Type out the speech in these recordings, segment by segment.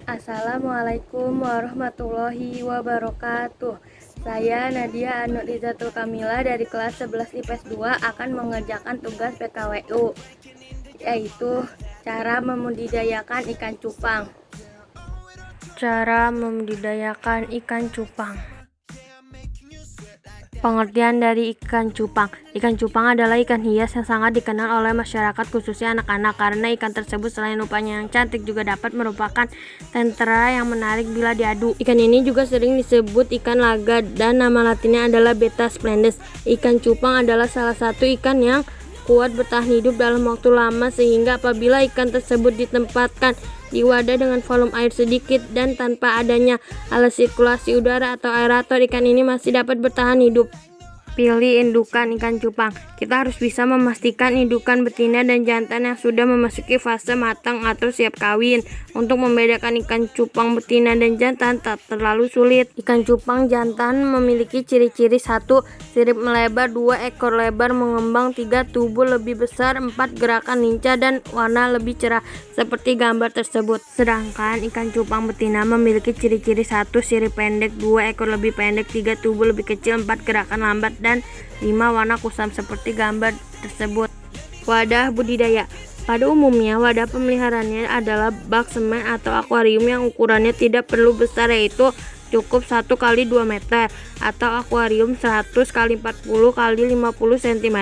Assalamualaikum warahmatullahi wabarakatuh. Saya Nadia Anurizatul Kamila dari kelas 11 IPS 2 akan mengerjakan tugas PKWU, yaitu cara membudidayakan ikan cupang. Cara membudidayakan ikan cupang. Pengertian dari ikan cupang. Ikan cupang adalah ikan hias yang sangat dikenal oleh masyarakat, khususnya anak-anak, karena ikan tersebut selain rupanya yang cantik juga dapat merupakan tentara yang menarik bila diadu. Ikan ini juga sering disebut ikan laga dan nama latinnya adalah Betta splendens. Ikan cupang adalah salah satu ikan yang kuat bertahan hidup dalam waktu lama, sehingga apabila ikan tersebut ditempatkan di wadah dengan volume air sedikit dan tanpa adanya alat sirkulasi udara atau aerator, ikan ini masih dapat bertahan hidup. Pilih indukan ikan cupang. Kita harus bisa memastikan indukan betina dan jantan yang sudah memasuki fase matang atau siap kawin. Untuk membedakan ikan cupang betina dan jantan tak terlalu sulit. Ikan cupang jantan memiliki ciri-ciri: 1. Sirip melebar, 2. Ekor lebar mengembang, 3. Tubuh lebih besar, 4. Gerakan lincah dan warna lebih cerah seperti gambar tersebut. Sedangkan ikan cupang betina memiliki ciri-ciri: 1. Sirip pendek, 2. Ekor lebih pendek, 3. Tubuh lebih kecil, 4. Gerakan lambat, dan 5. Warna kusam seperti gambar tersebut. Wadah budidaya. Pada umumnya wadah pemeliharaannya adalah bak semen atau akuarium yang ukurannya tidak perlu besar, yaitu cukup 1 x 2 meter atau akuarium 100 x 40 x 50 cm.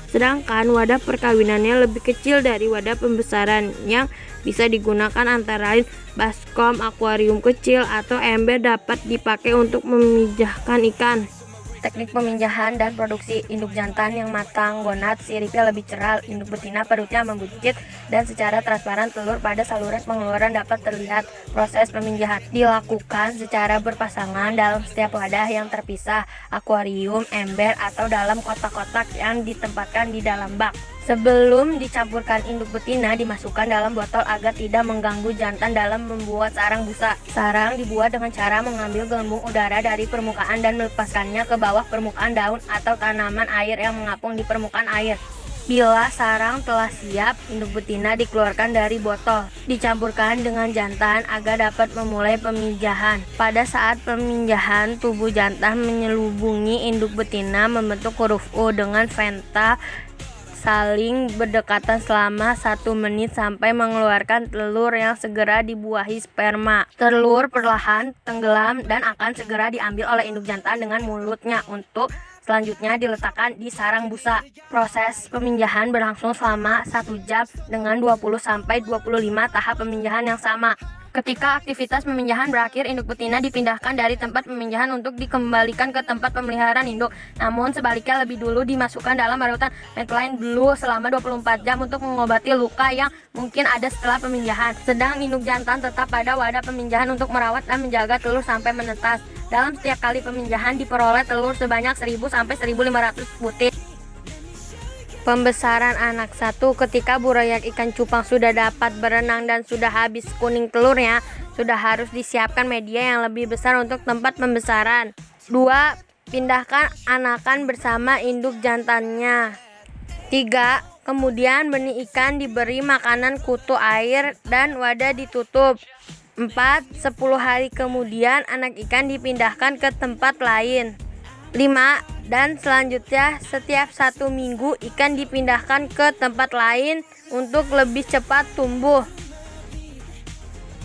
Sedangkan wadah perkawinannya lebih kecil dari wadah pembesaran yang bisa digunakan antara lain baskom, akuarium kecil, atau ember dapat dipakai untuk memijahkan ikan. Teknik peminjahan dan produksi. Induk jantan yang matang, gonad, siripnya lebih cerah. Induk betina perutnya membuncit dan secara transparan telur pada saluran pengeluaran dapat terlihat. Proses peminjahan dilakukan secara berpasangan dalam setiap wadah yang terpisah, akuarium, ember, atau dalam kotak-kotak yang ditempatkan di dalam bak. Sebelum dicampurkan induk betina dimasukkan dalam botol agar tidak mengganggu jantan dalam membuat sarang busa. Sarang dibuat dengan cara mengambil gelembung udara dari permukaan dan melepaskannya ke bawah permukaan daun atau tanaman air yang mengapung di permukaan air. Bila sarang telah siap, induk betina dikeluarkan dari botol, dicampurkan dengan jantan agar dapat memulai peminjahan. Pada saat peminjahan, tubuh jantan menyelubungi induk betina membentuk huruf U dengan venta saling berdekatan selama 1 menit sampai mengeluarkan telur yang segera dibuahi sperma. Telur perlahan tenggelam dan akan segera diambil oleh induk jantan dengan mulutnya untuk selanjutnya diletakkan di sarang busa. Proses peminjahan berlangsung selama 1 jam dengan 20-25 tahap peminjahan yang sama. Ketika aktivitas peminjahan berakhir, induk betina dipindahkan dari tempat peminjahan untuk dikembalikan ke tempat pemeliharaan induk. Namun sebaliknya lebih dulu dimasukkan dalam barutan Methylene Blue selama 24 jam untuk mengobati luka yang mungkin ada setelah peminjahan. Sedang induk jantan tetap pada wadah peminjahan untuk merawat dan menjaga telur sampai menetas. Dalam setiap kali peminjahan diperoleh telur sebanyak 1000 sampai 1500 butir. Pembesaran anak. 1. Ketika burayak ikan cupang sudah dapat berenang dan sudah habis kuning telurnya, sudah harus disiapkan media yang lebih besar untuk tempat pembesaran. 2. Pindahkan anakan bersama induk jantannya. 3. Kemudian benih ikan diberi makanan kutu air dan wadah ditutup. 4. 10 hari kemudian anak ikan dipindahkan ke tempat lain. 5. Dan selanjutnya setiap 1 minggu ikan dipindahkan ke tempat lain untuk lebih cepat tumbuh.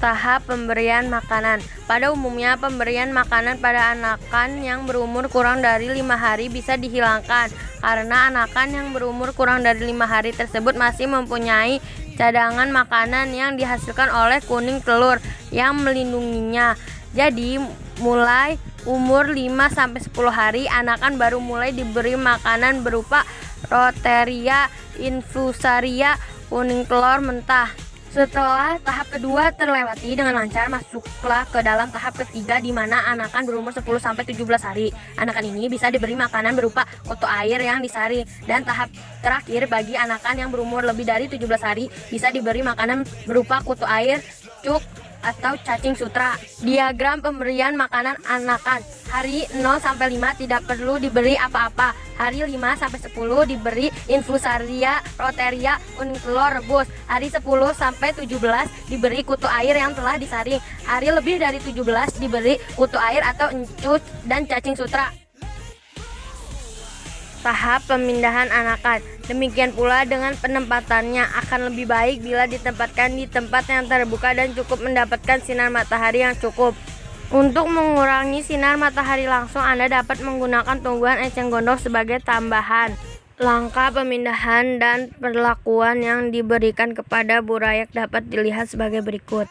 Tahap pemberian makanan. Pada umumnya pemberian makanan pada anakan yang berumur kurang dari 5 hari bisa dihilangkan karena anakan yang berumur kurang dari 5 hari tersebut masih mempunyai cadangan makanan yang dihasilkan oleh kuning telur yang melindunginya. Jadi mulai umur 5-10 hari anakan baru mulai diberi makanan berupa Roteria infusaria kuning telur mentah. Setelah tahap kedua terlewati dengan lancar, masuklah ke dalam tahap ketiga di mana anakan berumur 10-17 hari. Anakan ini bisa diberi makanan berupa kutu air yang disaring, dan tahap terakhir bagi anakan yang berumur lebih dari 17 hari bisa diberi makanan berupa kutu air, cuk, atau cacing sutra. Diagram pemberian makanan anakan. Hari 0-5 tidak perlu diberi apa-apa. Hari 5-10 diberi infusaria, roteria, kuning telur rebus. Hari 10-17 diberi kutu air yang telah disaring. Hari lebih dari 17 diberi kutu air atau encus dan cacing sutra. Tahap pemindahan anakan. Demikian pula dengan penempatannya, akan lebih baik bila ditempatkan di tempat yang terbuka dan cukup mendapatkan sinar matahari yang cukup. Untuk mengurangi sinar matahari langsung, Anda dapat menggunakan tumbuhan eceng gondok sebagai tambahan. Langkah pemindahan dan perlakuan yang diberikan kepada burayak dapat dilihat sebagai berikut.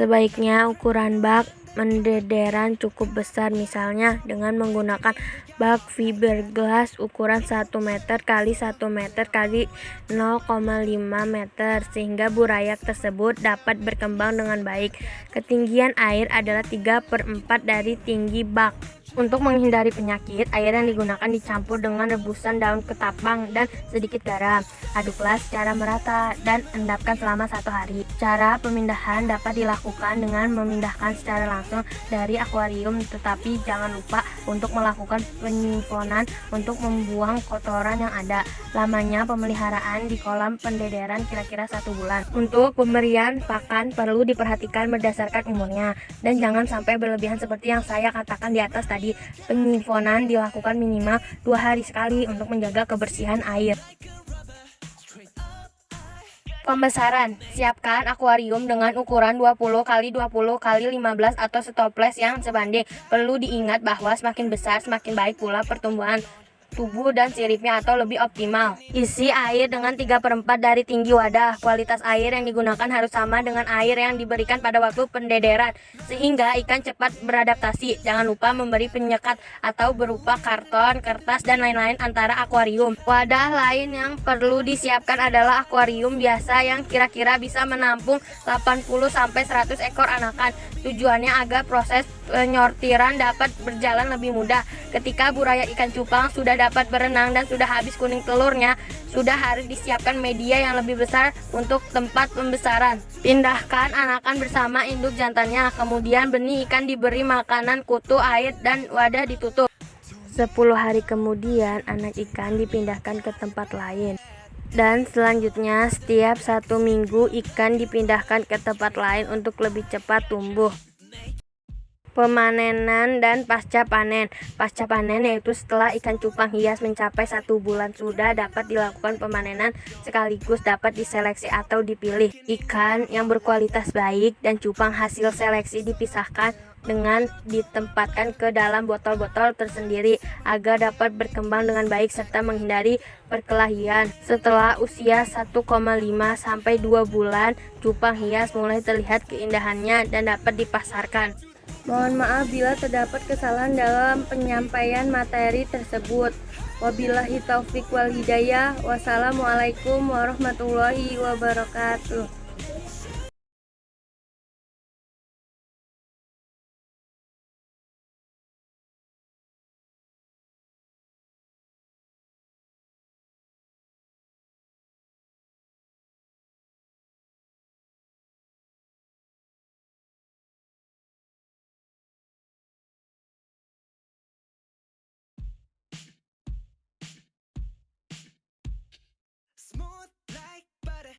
Sebaiknya ukuran bak mendederan cukup besar, misalnya dengan menggunakan bak fiberglass ukuran 1 meter x 1 meter x 0,5 meter sehingga burayak tersebut dapat berkembang dengan baik. Ketinggian air adalah 3/4 dari tinggi bak. Untuk menghindari penyakit, air yang digunakan dicampur dengan rebusan daun ketapang dan sedikit garam. Aduklah secara merata dan endapkan selama 1 hari. Cara pemindahan dapat dilakukan dengan memindahkan secara langsung dari akuarium, tetapi jangan lupa untuk melakukan penyimpanan untuk membuang kotoran yang ada. Lamanya pemeliharaan di kolam pendederan kira-kira 1 bulan. Untuk pemberian pakan perlu diperhatikan berdasarkan umurnya dan jangan sampai berlebihan seperti yang saya katakan di atas tadi. Penyimpanan dilakukan minimal 2 hari sekali untuk menjaga kebersihan air. Pembesaran. Siapkan akuarium dengan ukuran 20 x 20 x 15 atau stoples yang sebanding. Perlu diingat bahwa semakin besar semakin baik pula pertumbuhan tubuh dan siripnya atau lebih optimal. Isi air dengan 3/4 dari tinggi wadah. Kualitas air yang digunakan harus sama dengan air yang diberikan pada waktu pendederan sehingga ikan cepat beradaptasi. Jangan lupa memberi penyekat atau berupa karton, kertas, dan lain-lain antara akuarium. Wadah lain yang perlu disiapkan adalah akuarium biasa yang kira-kira bisa menampung 80-100 ekor anakan. Tujuannya agar proses penyortiran dapat berjalan lebih mudah. Ketika burayak ikan cupang sudah dapat berenang dan sudah habis kuning telurnya, sudah harus disiapkan media yang lebih besar untuk tempat pembesaran. Pindahkan anakan bersama induk jantannya, kemudian benih ikan diberi makanan, kutu, air, dan wadah ditutup. 10 hari kemudian anak ikan dipindahkan ke tempat lain. Dan selanjutnya setiap 1 minggu ikan dipindahkan ke tempat lain untuk lebih cepat tumbuh. Pemanenan dan pasca panen. Pasca panen yaitu setelah ikan cupang hias mencapai 1 bulan sudah dapat dilakukan pemanenan, sekaligus dapat diseleksi atau dipilih. Ikan yang berkualitas baik dan cupang hasil seleksi dipisahkan dengan ditempatkan ke dalam botol-botol tersendiri agar dapat berkembang dengan baik serta menghindari perkelahian. Setelah usia 1,5 sampai 2 bulan, cupang hias mulai terlihat keindahannya dan dapat dipasarkan. Mohon maaf bila terdapat kesalahan dalam penyampaian materi tersebut. Wabillahi taufik wal hidayah. Wassalamualaikum warahmatullahi wabarakatuh.